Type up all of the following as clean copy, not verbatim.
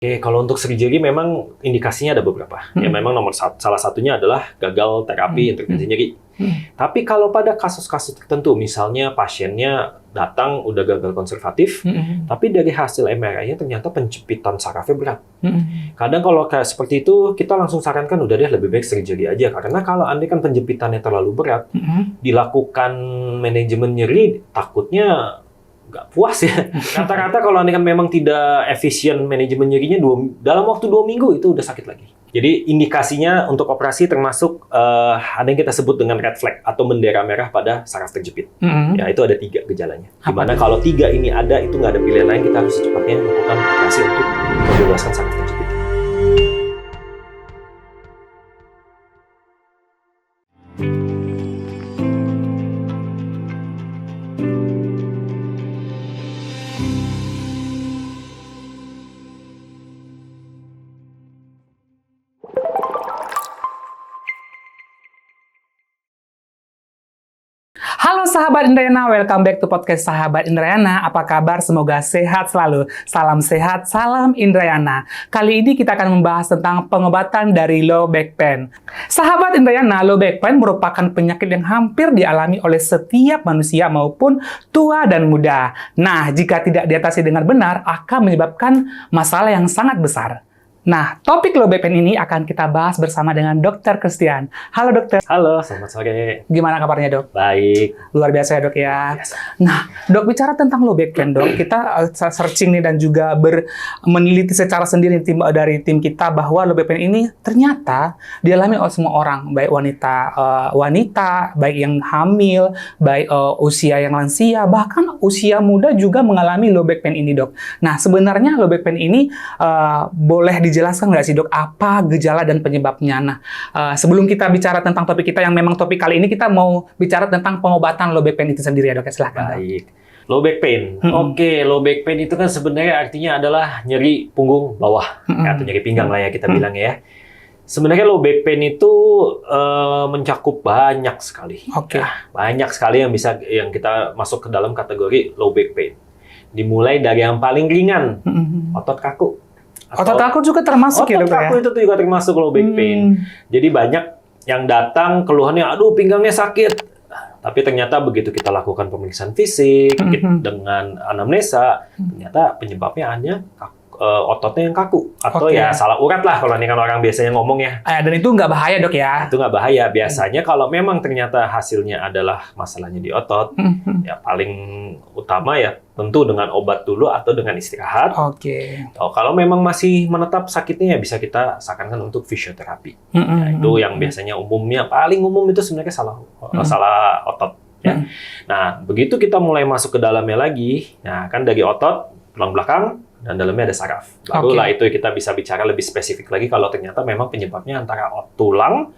Oke, kalau untuk seri jari memang indikasinya ada beberapa. Ya memang salah satunya adalah gagal terapi intervensi nyeri. Tapi kalau pada kasus-kasus tertentu, misalnya pasiennya datang udah gagal konservatif, tapi dari hasil MRI-nya ternyata penjepitan sarafnya berat. Kadang kalau kayak seperti itu, kita langsung sarankan udah deh lebih baik seri jari aja. Karena kalau andai kan penjepitannya terlalu berat, dilakukan manajemen nyeri, takutnya nggak puas ya. Rata-rata kalau andai kan memang tidak efisien manajemen nyerinya, dalam waktu 2 minggu itu udah sakit lagi. Jadi indikasinya untuk operasi termasuk ada yang kita sebut dengan red flag atau bendera merah pada saraf terjepit. Ya itu ada 3 gejalanya. Dimana kalau 3 ini ada, itu nggak ada pilihan lain, kita harus secepatnya melakukan operasi untuk membebaskan saraf terjepit. Halo sahabat Indrayana, welcome back to podcast Sahabat Indrayana. Apa kabar? Semoga sehat selalu. Salam sehat, salam Indrayana. Kali ini kita akan membahas tentang pengobatan dari low back pain. Sahabat Indrayana, low back pain merupakan penyakit yang hampir dialami oleh setiap manusia maupun tua dan muda. Nah, jika tidak diatasi dengan benar, akan menyebabkan masalah yang sangat besar. Nah, topik low back pain ini akan kita bahas bersama dengan Dr. Christian. Halo dokter. Halo, selamat sore. Gimana kabarnya dok? Baik. Luar biasa ya dok ya. Biasa. Nah dok, bicara tentang low back pain dok, kita searching nih dan juga meneliti secara sendiri dari tim kita bahwa low back pain ini ternyata dialami oleh semua orang, baik wanita, baik yang hamil, baik usia yang lansia, bahkan usia muda juga mengalami low back pain ini dok. Nah sebenarnya low back pain ini boleh dijelaskan nggak sih dok, apa gejala dan penyebabnya? Nah, sebelum kita bicara tentang topik kita yang memang topik kali ini, kita mau bicara tentang pengobatan low back pain itu sendiri ya dok, silahkan. Baik. Low back pain. Oke, low back pain itu kan sebenarnya artinya adalah nyeri punggung bawah, atau nyeri pinggang lah ya kita bilang ya. Sebenarnya low back pain itu mencakup banyak sekali. Ya, banyak sekali yang kita masuk ke dalam kategori low back pain. Dimulai dari yang paling ringan, otot kaku. Otot kaku juga termasuk ya dok ya? Otot kaku itu juga termasuk low back pain. Jadi banyak yang datang keluhannya, aduh pinggangnya sakit. Tapi ternyata begitu kita lakukan pemeriksaan fisik dengan anamnesa, ternyata penyebabnya hanya ototnya yang kaku. Atau ya salah urat lah kalau ini kan orang biasanya ngomong ya. Dan itu nggak bahaya dok ya? Itu nggak bahaya. Biasanya kalau memang ternyata hasilnya adalah masalahnya di otot, ya paling utama ya tentu dengan obat dulu atau dengan istirahat. Kalau memang masih menetap sakitnya ya bisa kita sarankan untuk fisioterapi. Ya, itu yang biasanya paling umum itu sebenarnya salah otot. Ya. Nah, begitu kita mulai masuk ke dalamnya lagi, nah kan dari otot, tulang belakang, dan dalamnya ada saraf. Barulah itu kita bisa bicara lebih spesifik lagi kalau ternyata memang penyebabnya antara tulang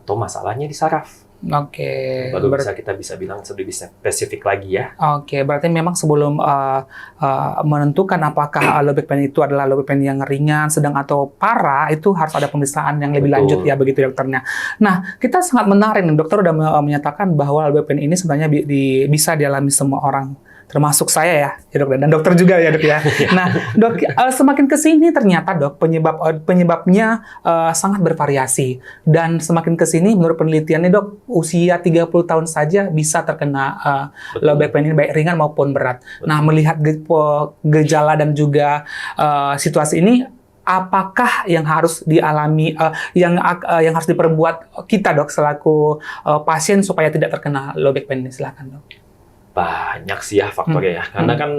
atau masalahnya di saraf. Baru kita bisa bilang lebih spesifik lagi ya. Berarti memang sebelum menentukan apakah low back pain itu adalah low back pain yang ringan, sedang atau parah, itu harus ada pemeriksaan yang lebih lanjut ya begitu dokternya. Nah, kita sangat menarik nih, dokter udah menyatakan bahwa low back pain ini sebenarnya bisa dialami semua orang. Termasuk saya ya dok, dan dokter juga ya dok ya. Nah dok, semakin kesini ternyata dok penyebabnya sangat bervariasi, dan semakin kesini menurut penelitiannya dok, usia 30 tahun saja bisa terkena low back pain ini baik ringan maupun berat. Nah melihat gejala dan juga situasi ini, apakah yang harus dialami, yang harus diperbuat kita dok selaku pasien supaya tidak terkena low back pain ini? Silakan dok. Banyak sih ya faktornya ya. Karena kan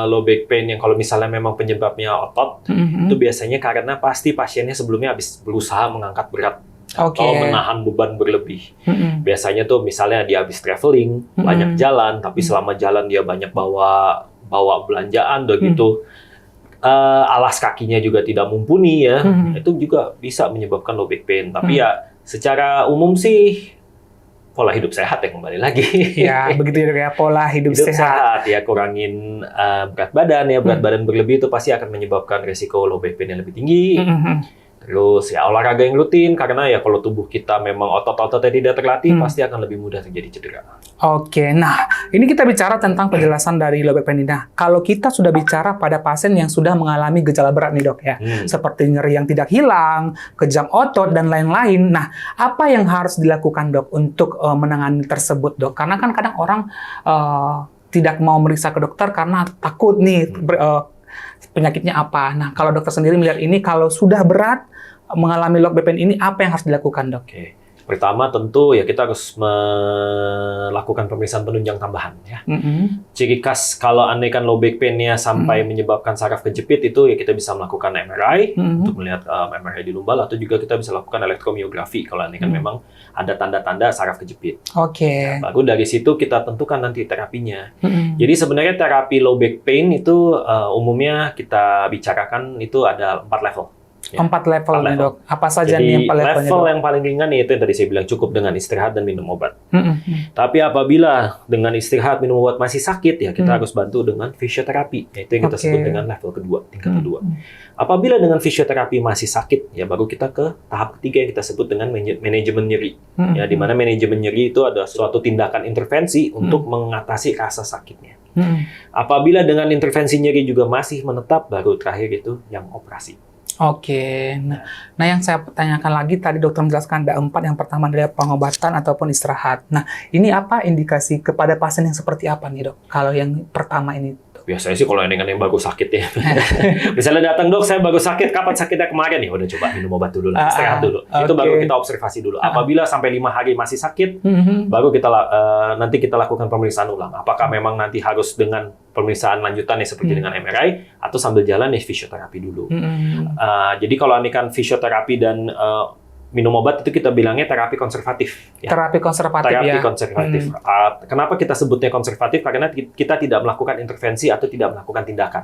low back pain yang kalau misalnya memang penyebabnya otot, itu biasanya karena pasti pasiennya sebelumnya habis berusaha mengangkat berat atau menahan beban berlebih. Biasanya tuh misalnya dia habis traveling, banyak jalan, tapi selama jalan dia banyak bawa belanjaan gitu. Alas kakinya juga tidak mumpuni ya. Itu juga bisa menyebabkan low back pain. Tapi ya secara umum sih pola hidup sehat ya, kembali lagi. Ya, begitu ya, pola hidup sehat. Ya, kurangin berat badan ya. Berat badan berlebih itu pasti akan menyebabkan resiko low back pain yang lebih tinggi. Terus ya olahraga yang rutin, karena ya kalau tubuh kita memang otot-ototnya tidak terlatih, pasti akan lebih mudah terjadi cedera. Oke, nah ini kita bicara tentang penjelasan dari low back pain ini. Nah, kalau kita sudah bicara pada pasien yang sudah mengalami gejala berat nih dok ya, seperti nyeri yang tidak hilang, kejang otot, dan lain-lain. Nah, apa yang harus dilakukan dok untuk menangani tersebut dok? Karena kan kadang orang tidak mau meriksa ke dokter karena takut nih penyakitnya apa. Nah, kalau dokter sendiri melihat ini, kalau sudah berat mengalami low back pain ini, apa yang harus dilakukan dok? Oke. Pertama tentu ya kita harus melakukan pemeriksaan penunjang tambahan ya. Ciri khas kalau andaikan low back pain-nya sampai menyebabkan saraf kejepit itu ya kita bisa melakukan MRI untuk melihat MRI di lumbal, atau juga kita bisa lakukan elektromiografi kalau andaikan memang ada tanda-tanda saraf kejepit. Oke. Nah, baru dari situ kita tentukan nanti terapinya. Jadi sebenarnya terapi low back pain itu umumnya kita bicarakan itu ada 4 level. Ya. 4 level nih dok. Apa saja nih 4 levelnya? Level yang paling ringan itu yang tadi saya bilang, cukup dengan istirahat dan minum obat. Tapi apabila dengan istirahat minum obat masih sakit, ya kita harus bantu dengan fisioterapi. Itu yang kita sebut dengan level kedua, tingkat kedua. Apabila dengan fisioterapi masih sakit, ya baru kita ke tahap ketiga yang kita sebut dengan manajemen nyeri. Ya, di mana manajemen nyeri itu ada suatu tindakan intervensi untuk mengatasi rasa sakitnya. Apabila dengan intervensi nyeri juga masih menetap, baru terakhir itu yang operasi. Oke, nah yang saya tanyakan lagi tadi dokter menjelaskan ada 4. Yang pertama adalah pengobatan ataupun istirahat. Nah, ini apa indikasi kepada pasien yang seperti apa nih dok? Kalau yang pertama ini? Biasanya sih kalau dengan yang baru sakit ya. Misalnya datang, dok saya baru sakit, kapan sakitnya kemarin? Ya udah coba minum obat dulu, istirahat dulu. Itu baru kita observasi dulu. Apabila sampai 5 hari masih sakit, baru kita nanti kita lakukan pemeriksaan ulang. Apakah memang nanti harus dengan pemeriksaan lanjutan seperti dengan MRI, atau sambil jalan fisioterapi dulu. Jadi kalau andaikan fisioterapi dan minum obat itu kita bilangnya terapi konservatif. Ya. Terapi konservatif terapi konservatif. Kenapa kita sebutnya konservatif? Karena kita tidak melakukan intervensi atau tidak melakukan tindakan.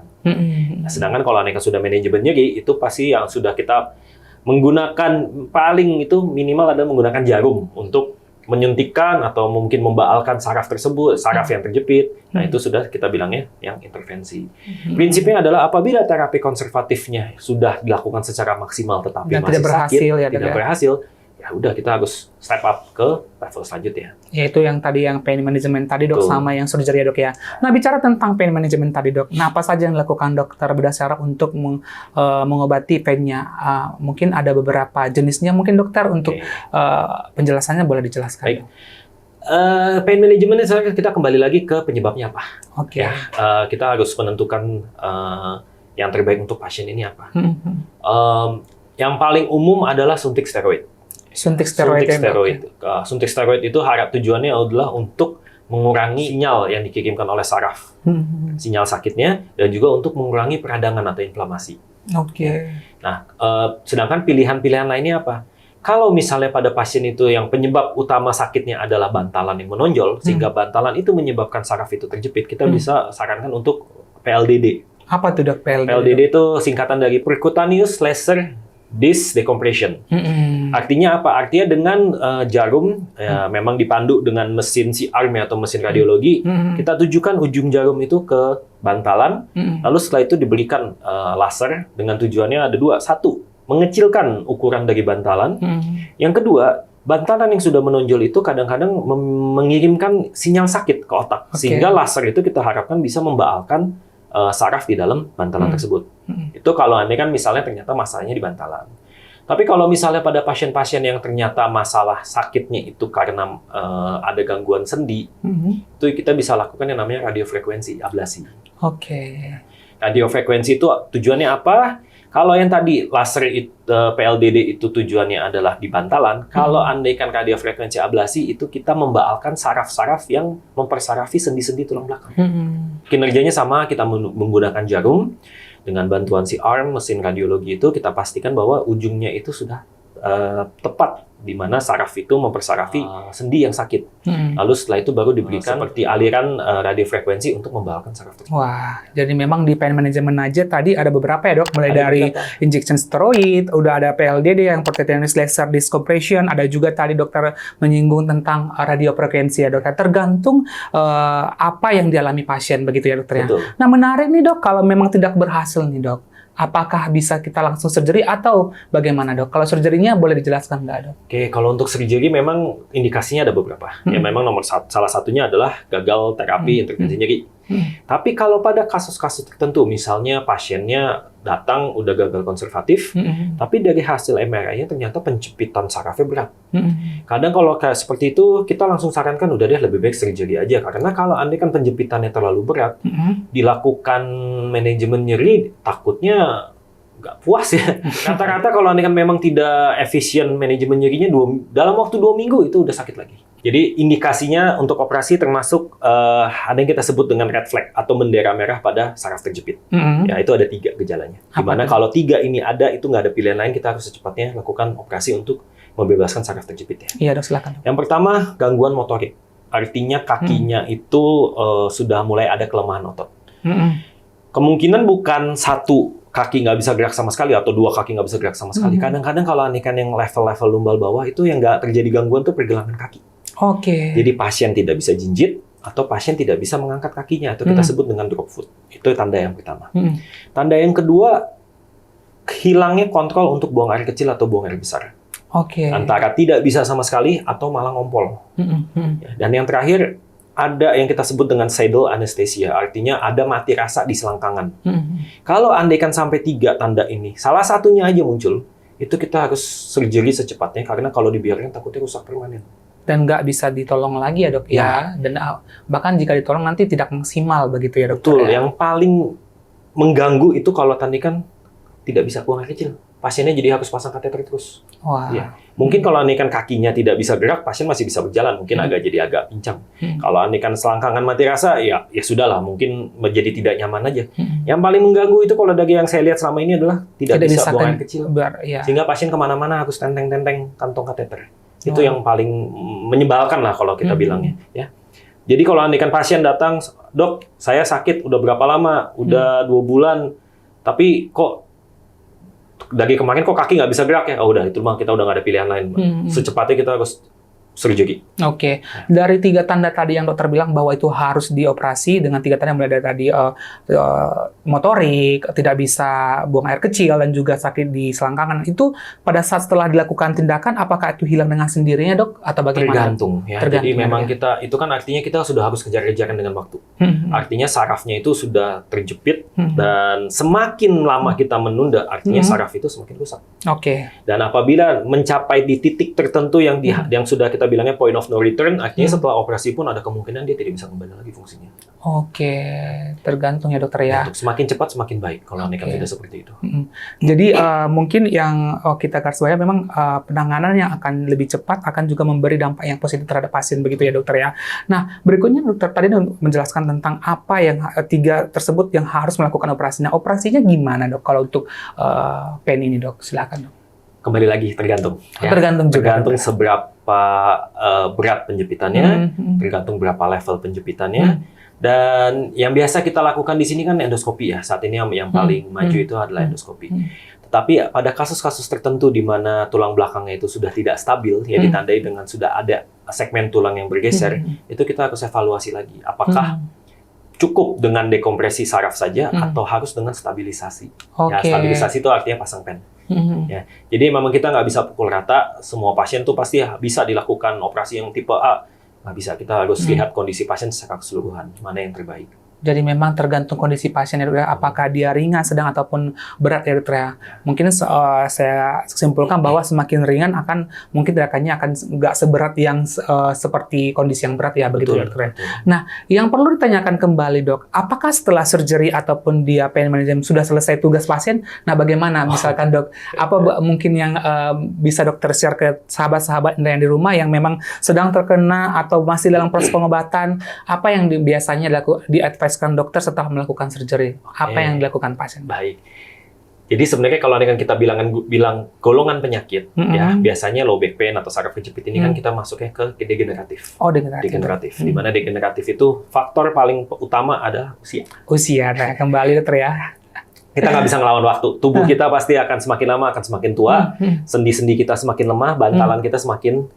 Nah, sedangkan kalau andaikan sudah manajemen nyeri, itu pasti yang sudah kita menggunakan paling itu minimal adalah menggunakan jarum untuk menyuntikkan atau mungkin membaalkan saraf tersebut, saraf yang terjepit. Nah, itu sudah kita bilangnya yang intervensi. Prinsipnya adalah apabila terapi konservatifnya sudah dilakukan secara maksimal tetapi dan masih tidak berhasil, sakit, tidak berhasil, ya udah kita harus step up ke level selanjutnya. Yaitu yang tadi yang pain management tadi dok, sama yang surgery ya dok ya. Nah, bicara tentang pain management tadi dok, nah apa saja yang dilakukan dokter berdasar untuk mengobati painnya? Mungkin ada beberapa jenisnya mungkin dokter untuk penjelasannya boleh dijelaskan. Baik. Pain management ini kita kembali lagi ke penyebabnya apa. Oke. Kita harus menentukan yang terbaik untuk pasien ini apa. Yang paling umum adalah suntik steroid. Suntik steroid. Suntik steroid itu tujuannya adalah untuk mengurangi sinyal yang dikirimkan oleh saraf, sinyal sakitnya, dan juga untuk mengurangi peradangan atau inflamasi. Oke. Nah, sedangkan pilihan-pilihan lainnya apa? Kalau misalnya pada pasien itu yang penyebab utama sakitnya adalah bantalan yang menonjol, sehingga bantalan itu menyebabkan saraf itu terjepit, kita bisa sarankan untuk PLDD. Apa tuh dok PLDD? PLDD itu singkatan dari percutaneous laser disc decompression. Artinya apa? Artinya dengan jarum, memang dipandu dengan mesin CR atau mesin radiologi, kita tujukan ujung jarum itu ke bantalan, lalu setelah itu diberikan laser dengan tujuannya ada 2. 1, mengecilkan ukuran dari bantalan. Yang kedua, bantalan yang sudah menonjol itu kadang-kadang mengirimkan sinyal sakit ke otak. Sehingga laser itu kita harapkan bisa membaalkan saraf di dalam bantalan tersebut. Itu kalau andaikan misalnya ternyata masalahnya di bantalan. Tapi kalau misalnya pada pasien-pasien yang ternyata masalah sakitnya itu karena ada gangguan sendi, itu kita bisa lakukan yang namanya radiofrekuensi ablasi. Oke. Radiofrekuensi itu tujuannya apa? Kalau yang tadi laser PLDD itu tujuannya adalah di bantalan, kalau andaikan radiofrekuensi ablasi itu kita membaalkan saraf-saraf yang mempersarafi sendi-sendi tulang belakang. Kinerjanya sama, kita menggunakan jarum dengan bantuan CR, mesin radiologi itu kita pastikan bahwa ujungnya itu sudah tepat di mana saraf itu mempersarafi sendi yang sakit. Lalu setelah itu baru diberikan seperti aliran radiofrekuensi untuk membaalkan saraf tersebut. Wah, jadi memang di pain management aja tadi ada beberapa ya dok, mulai dari injection steroid, udah ada PLDD yang percutaneous laser disc compression, ada juga tadi dokter menyinggung tentang radiofrekuensi ya dok. Tergantung apa yang dialami pasien begitu ya dokter ya. Nah menarik nih dok, kalau memang tidak berhasil nih dok, apakah bisa kita langsung surgery atau bagaimana dok? Kalau surgery-nya boleh dijelaskan nggak dok? Oke, kalau untuk surgery memang indikasinya ada beberapa. Ya memang salah satunya adalah gagal terapi intervensi nyeri. Tapi kalau pada kasus-kasus tertentu, misalnya pasiennya datang udah gagal konservatif, tapi dari hasil MRI-nya ternyata penjepitan sarafnya berat. Kadang kalau kayak seperti itu, kita langsung sarankan udah deh lebih baik surgery aja. Karena kalau andai kan penjepitannya terlalu berat, dilakukan manajemen nyeri, takutnya nggak puas ya. Rata-rata kalau andai kan memang tidak efisien manajemen nyerinya, dalam waktu 2 minggu itu udah sakit lagi. Jadi indikasinya untuk operasi termasuk ada yang kita sebut dengan red flag atau bendera merah pada saraf terjepit. Ya, itu ada 3 gejalanya. Dimana kalau 3 ini ada, itu nggak ada pilihan lain, kita harus secepatnya lakukan operasi untuk membebaskan saraf terjepit. Iya dok, silakan. Yang pertama, gangguan motorik. Artinya kakinya itu sudah mulai ada kelemahan otot. Kemungkinan bukan satu kaki nggak bisa gerak sama sekali atau 2 kaki nggak bisa gerak sama sekali. Kadang-kadang kalau anikan yang level-level lumbal bawah itu yang nggak terjadi gangguan tuh pergelangan kaki. Oke. Jadi pasien tidak bisa jinjit atau pasien tidak bisa mengangkat kakinya, atau kita sebut dengan drop foot. Itu tanda yang pertama. Tanda yang kedua, hilangnya kontrol untuk buang air kecil atau buang air besar. Oke. Antara tidak bisa sama sekali atau malah ngompol. Dan yang terakhir, ada yang kita sebut dengan saddle anesthesia, artinya ada mati rasa di selangkangan. Kalau andaikan sampai 3 tanda ini, salah satunya aja muncul, itu kita harus surgery secepatnya, karena kalau dibiarkan takutnya rusak permanen. Dan nggak bisa ditolong lagi ya dok ya. Dan bahkan jika ditolong nanti tidak maksimal begitu ya dokter. Betul, ya? yang paling mengganggu itu kalau tadi kan tidak bisa buang air kecil. Pasiennya jadi harus pasang kateter terus. Wah. Ya. Mungkin kalau andaikan kakinya tidak bisa gerak, pasien masih bisa berjalan, mungkin agak pincang. Kalau andaikan selangkangan mati rasa, ya sudahlah, mungkin menjadi tidak nyaman aja. Yang paling mengganggu itu kalau dari yang saya lihat selama ini adalah tidak bisa buang air kecil. Sehingga pasien kemana-mana harus tenteng-tenteng kantong kateter. Itu yang paling menyebalkan lah kalau kita bilangnya. Ya. Jadi kalau andaikan pasien datang, dok, saya sakit udah berapa lama? Udah 2 bulan, tapi kok dari kemarin kok kaki nggak bisa gerak ya? Oh udah, itu mah kita udah nggak ada pilihan lain. Secepatnya kita harus surgery. Oke. Dari 3 tanda tadi yang dokter bilang bahwa itu harus dioperasi, dengan 3 tanda mulai dari tadi motorik, tidak bisa buang air kecil, dan juga sakit di selangkangan, itu pada saat setelah dilakukan tindakan, apakah itu hilang dengan sendirinya dok? Atau bagaimana? Tergantung ya. Jadi memang kita, itu kan artinya kita sudah harus kejar-kejaran dengan waktu. Artinya sarafnya itu sudah terjepit, dan semakin lama kita menunda, artinya saraf itu semakin rusak. Oke. Dan apabila mencapai di titik tertentu yang sudah kita bilangnya point of no return, artinya setelah operasi pun ada kemungkinan dia tidak bisa kembali lagi fungsinya. Oke, tergantung ya dokter ya. Untuk semakin cepat semakin baik kalau andaikan tidak seperti itu. Jadi mungkin yang kita garis bawahi memang penanganan yang akan lebih cepat akan juga memberi dampak yang positif terhadap pasien, begitu ya dokter ya. Nah, berikutnya dokter tadi menjelaskan tentang apa yang 3 tersebut yang harus melakukan operasinya. Operasinya gimana dok kalau untuk pain ini dok? Silakan dok. Kembali lagi tergantung. Ya. Tergantung seberapa berat penjepitannya, tergantung berapa level penjepitannya. Dan yang biasa kita lakukan di sini kan endoskopi ya. Saat ini yang paling maju itu adalah endoskopi. Tetapi pada kasus-kasus tertentu di mana tulang belakangnya itu sudah tidak stabil, ya ditandai dengan sudah ada segmen tulang yang bergeser, itu kita harus evaluasi lagi. Apakah cukup dengan dekompresi saraf saja atau harus dengan stabilisasi? Ya, stabilisasi itu artinya pasang pen. Ya, jadi memang kita nggak bisa pukul rata, semua pasien tuh pasti bisa dilakukan operasi yang tipe A. Nggak bisa, kita harus lihat kondisi pasien secara keseluruhan, mana yang terbaik. Jadi memang tergantung kondisi pasien ya, apakah dia ringan, sedang ataupun berat ya dokter ya. Mungkin saya simpulkan bahwa semakin ringan akan mungkin tindakannya akan nggak seberat yang seperti kondisi yang berat ya, begitu ya dokter ya. Nah, yang perlu ditanyakan kembali dok, apakah setelah surgery ataupun dia pain management sudah selesai tugas pasien? Nah, bagaimana misalkan dok, apa mungkin yang bisa dokter share ke sahabat-sahabat yang di rumah yang memang sedang terkena atau masih dalam proses pengobatan, apa yang biasanya di-advise dokter setelah melakukan surgery? Apa yang dilakukan pasien? Baik. Jadi sebenarnya kalau kita bilang golongan penyakit, ya biasanya low back pain atau saraf kejepit ini kan kita masuknya ke degeneratif. Oh, degeneratif. Di mana degeneratif itu faktor paling utama adalah usia. Usia, nah kembali dokter ya. Kita nggak bisa ngelawan waktu. Tubuh kita pasti akan semakin lama akan semakin tua, sendi-sendi kita semakin lemah, bantalan kita semakin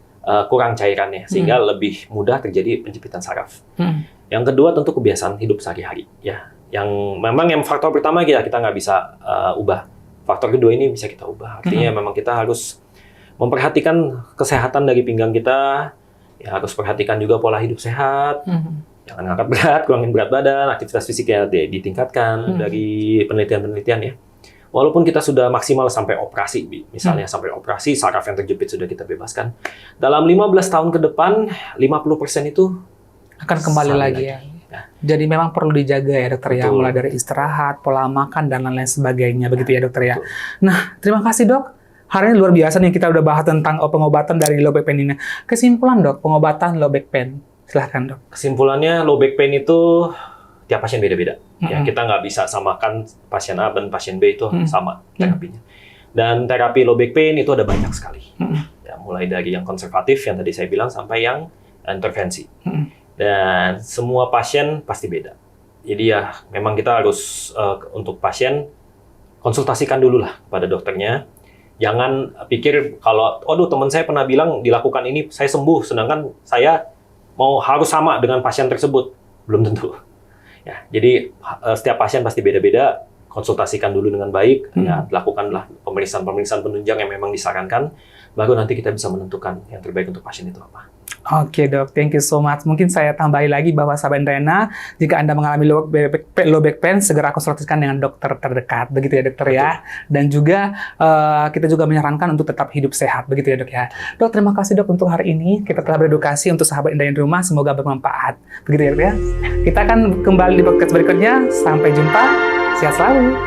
kurang cairannya, sehingga lebih mudah terjadi penjepitan saraf. Yang kedua tentu kebiasaan hidup sehari-hari. Ya, Yang memang yang faktor pertama kita nggak bisa ubah. Faktor kedua ini bisa kita ubah. Artinya memang kita harus memperhatikan kesehatan dari pinggang kita, ya harus perhatikan juga pola hidup sehat, jangan ngangkat berat, kurangin berat badan, aktivitas fisiknya ditingkatkan dari penelitian-penelitian ya. Walaupun kita sudah maksimal sampai operasi, misalnya sampai operasi, saraf yang terjepit sudah kita bebaskan, dalam 15 tahun ke depan, 50% itu akan kembali lagi ya. Jadi memang perlu dijaga ya dokter ya, mulai dari istirahat, pola makan, dan lain-lain sebagainya, begitu ya dokter ya. Nah, terima kasih dok. Hari ini luar biasa nih, kita udah bahas tentang pengobatan dari low back pain ini. Kesimpulan dok, pengobatan low back pain. Silahkan dok. Kesimpulannya low back pain itu tiap pasien beda-beda. Ya, kita nggak bisa samakan pasien A dan pasien B itu sama terapinya. Dan terapi low back pain itu ada banyak sekali. Ya, mulai dari yang konservatif yang tadi saya bilang sampai yang intervensi. Dan semua pasien pasti beda. Jadi ya memang kita harus untuk pasien konsultasikan dulu lah pada dokternya. Jangan pikir kalau, waduh teman saya pernah bilang dilakukan ini, saya sembuh, sedangkan saya harus sama dengan pasien tersebut. Belum tentu. Ya, jadi setiap pasien pasti beda-beda, konsultasikan dulu dengan baik, ya, lakukanlah pemeriksaan-pemeriksaan penunjang yang memang disarankan, baru nanti kita bisa menentukan yang terbaik untuk pasien itu apa. Oke dok, thank you so much. Mungkin saya tambahi lagi bahwa sahabat Indrayana, jika Anda mengalami low back pain, segera konsultasikan dengan dokter terdekat, begitu ya dokter ya. Dan juga kita juga menyarankan untuk tetap hidup sehat, begitu ya dok ya. Dok, terima kasih dok untuk hari ini. Kita telah beredukasi untuk sahabat Indrayana di rumah, semoga bermanfaat, begitu ya dok ya. Kita akan kembali di podcast berikutnya. Sampai jumpa, sehat selalu.